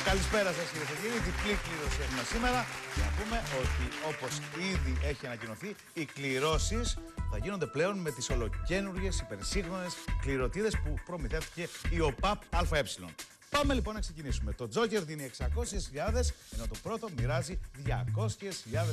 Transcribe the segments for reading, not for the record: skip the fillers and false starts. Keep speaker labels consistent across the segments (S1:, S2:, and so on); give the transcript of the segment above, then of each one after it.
S1: Καλησπέρα σας κυρίες και κύριοι, διπλή κλήρωση έχουμε σήμερα. Να πούμε ότι όπως ήδη έχει ανακοινωθεί, οι κληρώσεις θα γίνονται πλέον με τις ολοκαίνουργιες υπερσύγχρονες κληρωτίδες που προμηθεύτηκε η ΟΠΑΠ ΑΕ. Πάμε λοιπόν να ξεκινήσουμε. Το Τζόκερ δίνει 600.000, ενώ το πρώτο μοιράζει 200.000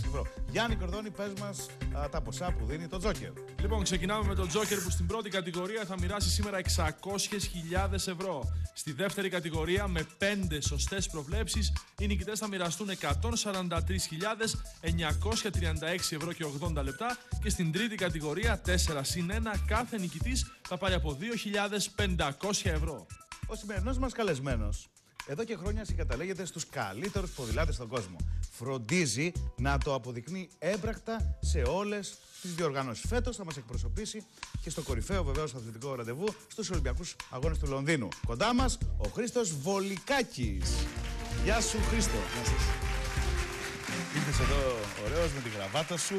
S1: ευρώ. Γιάννη Κορδόνη, πες μας τα ποσά που δίνει το Τζόκερ.
S2: Λοιπόν, ξεκινάμε με το Τζόκερ που στην πρώτη κατηγορία θα μοιράσει σήμερα 600.000 ευρώ. Στη δεύτερη κατηγορία, με 5 σωστές προβλέψεις, οι νικητές θα μοιραστούν 143.936 ευρώ και 80 λεπτά. Και στην τρίτη κατηγορία, 4+1, κάθε νικητής θα πάρει από 2.500 ευρώ.
S1: Ο σημερινός μας καλεσμένος εδώ και χρόνια συγκαταλέγεται στους καλύτερους ποδηλάτες στον κόσμο. Φροντίζει να το αποδεικνύει έμπρακτα σε όλες τις διοργανώσεις. Φέτος θα μας εκπροσωπήσει και στο κορυφαίο βεβαίως αθλητικό ραντεβού στους Ολυμπιακούς Αγώνες του Λονδίνου. Κοντά μας ο Χρήστος Βολικάκης. Γεια σου Χρήστο.
S3: Γεια σας.
S1: Ήρθες εδώ ωραίος με τη γραβάτα σου.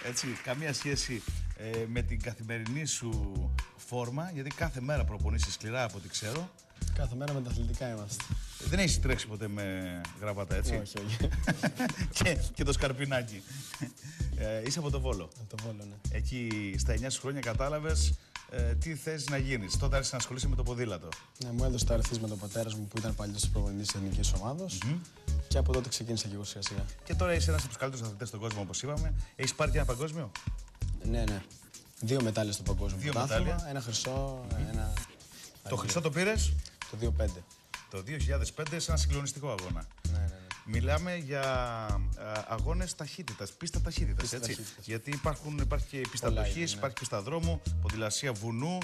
S1: Έτσι, καμία σχέση με την καθημερινή σου φόρμα, γιατί κάθε μέρα προπονείσαι σκληρά από ό,τι ξέρω.
S3: Κάθε μέρα με τα αθλητικά είμαστε.
S1: Δεν έχεις τρέξει ποτέ με γραβάτα, έτσι?
S3: Όχι, όχι.
S1: και το σκαρπινάκι. Είσαι από το Βόλο.
S3: Από το Βόλο, ναι.
S1: Εκεί στα 9 σου χρόνια κατάλαβες τι θες να γίνεις. Τότε άρχισες να ασχολείσαι με το ποδήλατο.
S3: Ναι, μου έδωσε τα αριθμίσματα ο πατέρας μου που ήταν παλιός προπονητής της εθνικής ομάδος. Και από τότε ξεκίνησα και εγώ σιγά-σιγά.
S1: Και τώρα είσαι ένας από τους καλύτερους αθλητές στον κόσμο, όπως είπαμε. Έχεις πάρει και ένα παγκόσμιο?
S3: Ναι, ναι. 2 μετάλλες στο παγκόσμιο.
S1: 2 μετάλλια.
S3: Ένα χρυσό, ένα.
S1: Το χρυσό το πήρες
S3: Το 2005.
S1: το 2005 σε ένα συγκλονιστικό αγώνα.
S3: Ναι, ναι, ναι.
S1: Μιλάμε για αγώνες ταχύτητας, πίστα ταχύτητας, έτσι.
S3: Ταχύτητας.
S1: Γιατί υπάρχει και πίστα αντοχής, υπάρχει πίστα δρόμου, ποδηλασία βουνού,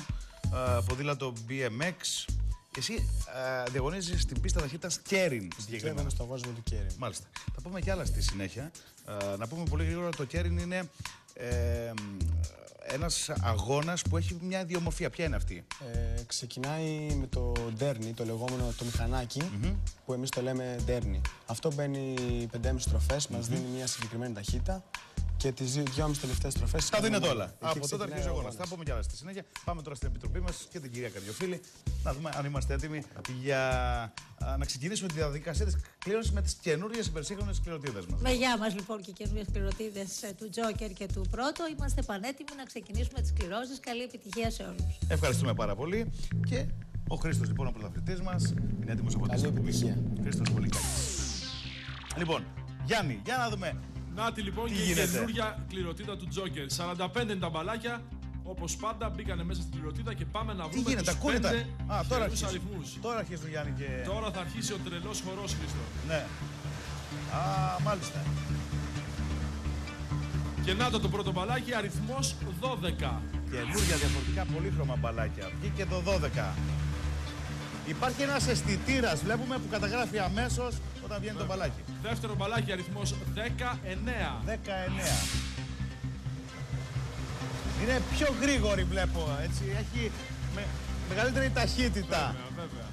S1: ποδήλατο BMX. Εσύ διαγωνίζεσαι στην πίστα ταχύτητας Κέριν.
S3: Συγκεκριμένα στον κόσμο του Κέριν.
S1: Μάλιστα. Θα πούμε κι άλλα στη συνέχεια. Να πούμε πολύ γρήγορα, το Κέριν είναι ένας αγώνας που έχει μια ιδιομορφία. Ποια είναι αυτή?
S3: Ξεκινάει με το ντέρνι, το λεγόμενο το μηχανάκι, που εμείς το λέμε ντέρνι. Αυτό μπαίνει 5,5 στροφές, μας δίνει μια συγκεκριμένη ταχύτητα. Και τις 2,5 τελευταίες στροφές.
S1: Τα δίνετε όλα. Από τότε αρχίζει ο αγώνας. Θα πούμε κι άλλα στη συνέχεια. Πάμε τώρα στην επιτροπή μας και την κυρία Καρδιοφίλη. Να δούμε αν είμαστε έτοιμοι για να ξεκινήσουμε τη διαδικασία της κλήρωσης με τις καινούριες υπερσύγχρονες κληρωτίδες μας.
S4: Με γεια μας λοιπόν και καινούριες κληρωτίδες του Τζόκερ και του Πρώτο. Είμαστε πανέτοιμοι να ξεκινήσουμε τις κληρώσεις. Καλή επιτυχία σε όλους.
S1: Ευχαριστούμε πάρα πολύ. Και ο Χρήστος λοιπόν, ο πρωταθλητής μας, είναι έτοιμος από
S3: Καλή επιτυχία.
S1: Χρήστος Βολικάκης. Λοιπόν, Γιάννη, για να δούμε.
S2: Νάτι λοιπόν και η καινούργια κληρωτίδα του Τζόκερ. 45 είναι τα μπαλάκια. Όπως πάντα μπήκανε μέσα στην κληρωτίδα και πάμε να βρούμε τους 5 χειρούς αριθμούς.
S1: Τώρα αρχίζουν, Γιάννη, και...
S2: Τώρα θα αρχίσει ο τρελός χορός, Χρήστο.
S1: Ναι. Μάλιστα.
S2: Και να το πρώτο μπαλάκι, αριθμός 12.
S1: Καινούργια διαφορετικά πολύχρωμα μπαλάκια. Βγήκε το 12. Υπάρχει ένας αισθητήρας, βλέπουμε, που καταγράφει αμέσως όταν βγαίνει το μπαλάκι.
S2: Δεύτερο μπαλάκι, αριθμός 19.
S1: 19. Είναι πιο γρήγορη, βλέπω, έτσι. Έχει μεγαλύτερη ταχύτητα.
S2: Βέβαια.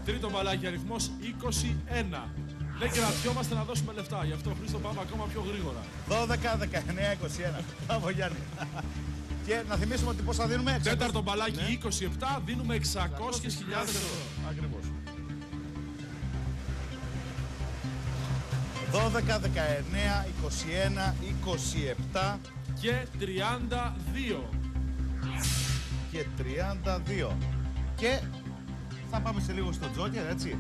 S2: Τρίτο μπαλάκι, αριθμός 21. Δεν κρατιόμαστε να δώσουμε λεφτά, γι' αυτό, Χρήστο, πάμε ακόμα πιο γρήγορα.
S1: 12, 19, 21. Μπράβο, Γιάννη. Και να θυμίσουμε ότι πόσα δίνουμε.
S2: Τέταρτο μπαλάκι, 27, δίνουμε 600.000 ευρώ.
S1: Ακριβώς. 12, 19, 21, 27
S2: και 32.
S1: Και 32. Και θα πάμε σε λίγο στο Τζόκερ, έτσι.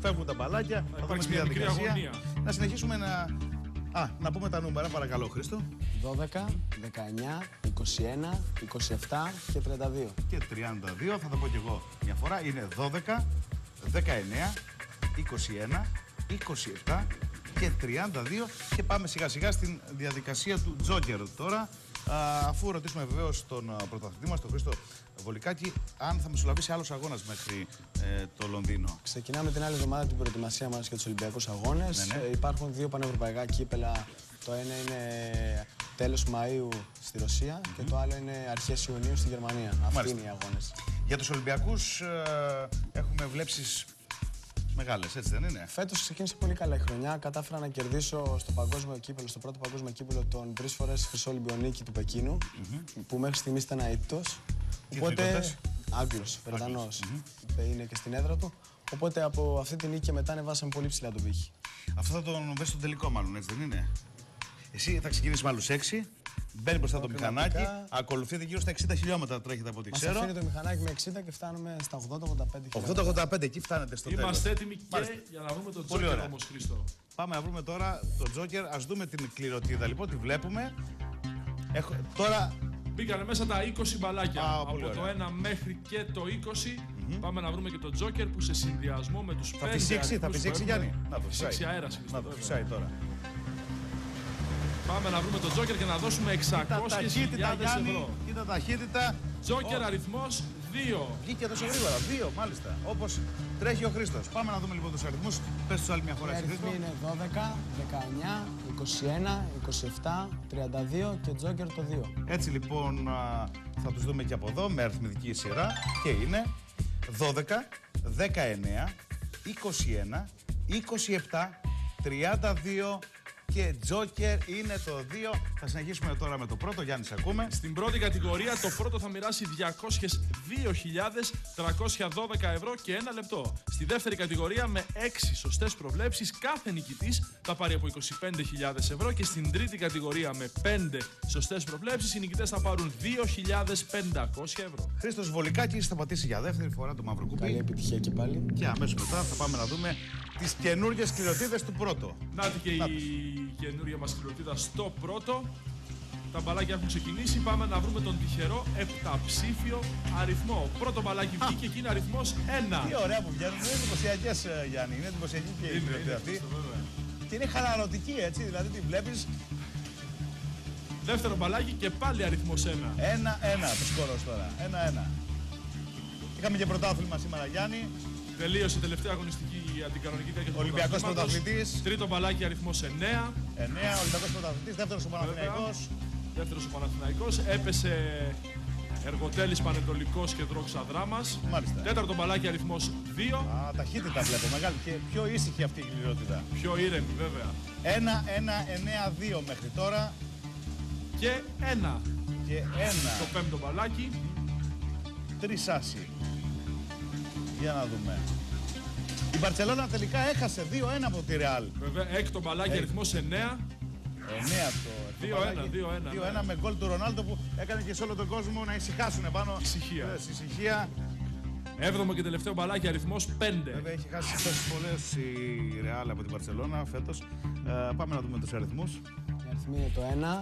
S1: Φεύγουν τα μπαλάκια.
S2: Θα υπάρξει μια μικρή αγωνία.
S1: Να συνεχίσουμε να πούμε τα νούμερα, παρακαλώ, Χρήστο.
S3: 12, 19, 21, 27 και 32.
S1: Και 32, θα το πω κι εγώ μια φορά. Είναι 12, 19, 21, 27 και 32. Και πάμε σιγά σιγά στην διαδικασία του Τζόκερ τώρα. Αφού ρωτήσουμε βεβαίως τον πρωταθλητή μας, τον Χρήστο Βολικάκη, αν θα μεσολαβήσει άλλος αγώνας μέχρι το Λονδίνο.
S3: Ξεκινάμε την άλλη εβδομάδα την προετοιμασία μας για τους Ολυμπιακούς Αγώνες. Ναι. Υπάρχουν 2 πανευρωπαϊκά κύπελα. Το ένα είναι τέλος Μαΐου στη Ρωσία και το άλλο είναι αρχές Ιουνίου στη Γερμανία. Αυτοί είναι οι αγώνες.
S1: Για τους Ολυμπιακούς έχουμε βλέψεις μεγάλες, έτσι δεν είναι?
S3: Φέτος ξεκίνησε πολύ καλά η χρονιά. Κατάφερα να κερδίσω στο παγκόσμιο κύπελλο, στο πρώτο παγκόσμιο κύπελλο των 3 φορές χρυσό Ολυμπιονίκη του Πεκίνου, που μέχρι στιγμής ήταν αίτητος. Οπότε, Άγγλος, Βρετανός, είναι και στην έδρα του. Οπότε από αυτή την νίκη και μετά ανεβάσαμε πολύ ψηλά τον πύχη.
S1: Αυτό θα τον δεις στο τελικό μάλλον, έτσι δεν είναι? Εσύ θα ξεκινήσεις με άλλους 6, μπαίνει μπροστά το μηχανάκι, ακολουθείτε γύρω στα 60 χιλιόμετρα τρέχετε από ό,τι ξέρω.
S3: Μας αφήνει το μηχανάκι με 60 και φτάνουμε στα 80-85 χιλιόμετρα.
S1: 80-85, εκεί φτάνετε στο τέλος.
S2: Είμαστε έτοιμοι και για να βρούμε τον Τζόκερ όμως, Χρήστο.
S1: Πάμε να βρούμε τώρα τον Τζόκερ. Ας δούμε την κληροτίδα λοιπόν, τη βλέπουμε. Τώρα
S2: μπήκανε μέσα τα 20 μπαλάκια. Από το
S1: ωραία.
S2: 1 μέχρι και το 20. Πάμε να βρούμε και τον Τζόκερ που σε συνδυασμό με τους 5
S1: θα φυσήξει Γιάννη. Να το
S2: φυσάει αέρας.
S1: Να το φυσάει τώρα.
S2: Πάμε να βρούμε τον Τζόκερ και να δώσουμε 600.000 ευρώ.
S1: Κοίτα ταχύτητα.
S2: Τζόκερ αριθμός 2.
S1: Βγήκε τόσο γρήγορα. 2 μάλιστα. Όπως τρέχει ο Χρήστος. Πάμε να δούμε λοιπόν τους αριθμούς. Πες τους άλλη μια φορά.
S3: Οι αριθμοί είναι 12, 19, 21, 27, 32 και Τζόκερ το 2.
S1: Έτσι λοιπόν θα τους δούμε και από εδώ με αριθμητική σειρά. Και είναι 12, 19, 21, 27, 32 και Τζόκερ είναι το 2. Θα συνεχίσουμε τώρα με το πρώτο. Γιάννη, σε ακούμε.
S2: Στην πρώτη κατηγορία το πρώτο θα μοιράσει 202.312 ευρώ και 1 λεπτό. Στη δεύτερη κατηγορία με 6 σωστές προβλέψεις κάθε νικητής θα πάρει από 25.000 ευρώ και στην τρίτη κατηγορία με 5 σωστές προβλέψεις οι νικητές θα πάρουν 2.500 ευρώ.
S1: Χρήστος Βολικάκης θα πατήσει για δεύτερη φορά το μαύρο κουμπί.
S3: Καλή επιτυχία και πάλι.
S1: Και αμέσως μετά θα πάμε να δούμε τις καινούργιες κληροτίδες του πρώτου.
S2: Νάτι και η καινούργια μας κληροτίδα στο πρώτο. Τα μπαλάκια έχουν ξεκινήσει. Πάμε να βρούμε τον τυχερό επταψήφιο αριθμό. Πρώτο μπαλάκι βγήκε και είναι αριθμός 1.
S1: Τι ωραία που βγαίνουν. Είναι εντυπωσιακές, Γιάννη. Είναι εντυπωσιακή και η κληροτίδα αυτή. Και είναι χαλαρωτική, έτσι. Δηλαδή τη βλέπεις.
S2: Δεύτερο μπαλάκι και πάλι αριθμός 1.
S1: 1-1 το σκόρος τώρα. 1-1. Είχαμε και πρωτάθλημα σήμερα, Γιάννη.
S2: Τελείωσε η τελευταία αγωνιστική αντικανονική διάρκεια του
S1: Ολυμπιακός πρωταθλητής.
S2: Τρίτο μπαλάκι αριθμός 9.
S1: 9, Ολυμπιακός πρωταθλητής. Δεύτερος ο Παναθηναϊκός.
S2: Δεύτερος ο Παναθηναϊκός. Έπεσε Εργοτέλης Πανετολικός και Δρόξα Δράμας.
S1: Μάλιστα.
S2: Τέταρτο μπαλάκι αριθμός 2.
S1: Ταχύτητα βλέπω μεγάλη και πιο ήσυχη αυτή η κληρότητα.
S2: Πιο ήρεμη βέβαια.
S1: 1-1-9-2 μέχρι τώρα.
S2: Και 1.
S1: Και 1.
S2: Το πέμπτο μπαλάκι.
S1: 3 άσοι. Για να δούμε. Η Μπαρτσελόνα τελικά έχασε 2-1 από τη Ρεάλ.
S2: Βέβαια, έκτο μπαλάκι αριθμός 9.
S1: 9 το
S2: 2-1.
S1: με γκολ του Ρονάλντο που έκανε και σε όλο τον κόσμο να ησυχάσουν πάνω.
S2: Ησυχία. Έβδομο και τελευταίο μπαλάκι αριθμός 5.
S1: Βέβαια έχει χάσει τόσες πολλές η Ρεάλ από την Μπαρτσελόνα φέτος. Πάμε να δούμε τους αριθμούς.
S3: Οι αριθμοί είναι το 1,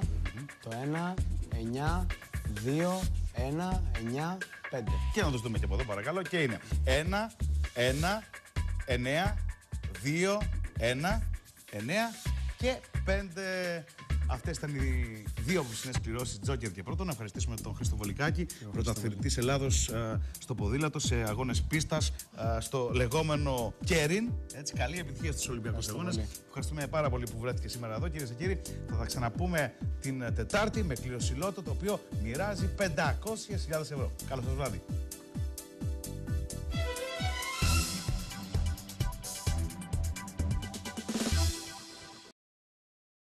S3: το 1, 9, 2, 1, 9, 5.
S1: Και να τους δούμε και από εδώ παρακαλώ. Και είναι 1, 1, 9, 2, 1, 9 και 5. Αυτές ήταν οι δύο ψηνές κληρώσεις Τζόκερ και πρώτον. Να ευχαριστήσουμε τον Χρήστο Βολικάκη, πρωταθλητής Ελλάδος στο ποδήλατο, σε αγώνες πίστας, στο λεγόμενο Κέριν. Έτσι, καλή επιτυχία στους Ολυμπιακούς Αγώνες. Ευχαριστούμε πάρα πολύ που βρέθηκε σήμερα εδώ, κυρίες και κύριοι. Θα τα ξαναπούμε την Τετάρτη με κληροσιλότο το οποίο μοιράζει 500.000 ευρώ. Καλό σας βράδυ.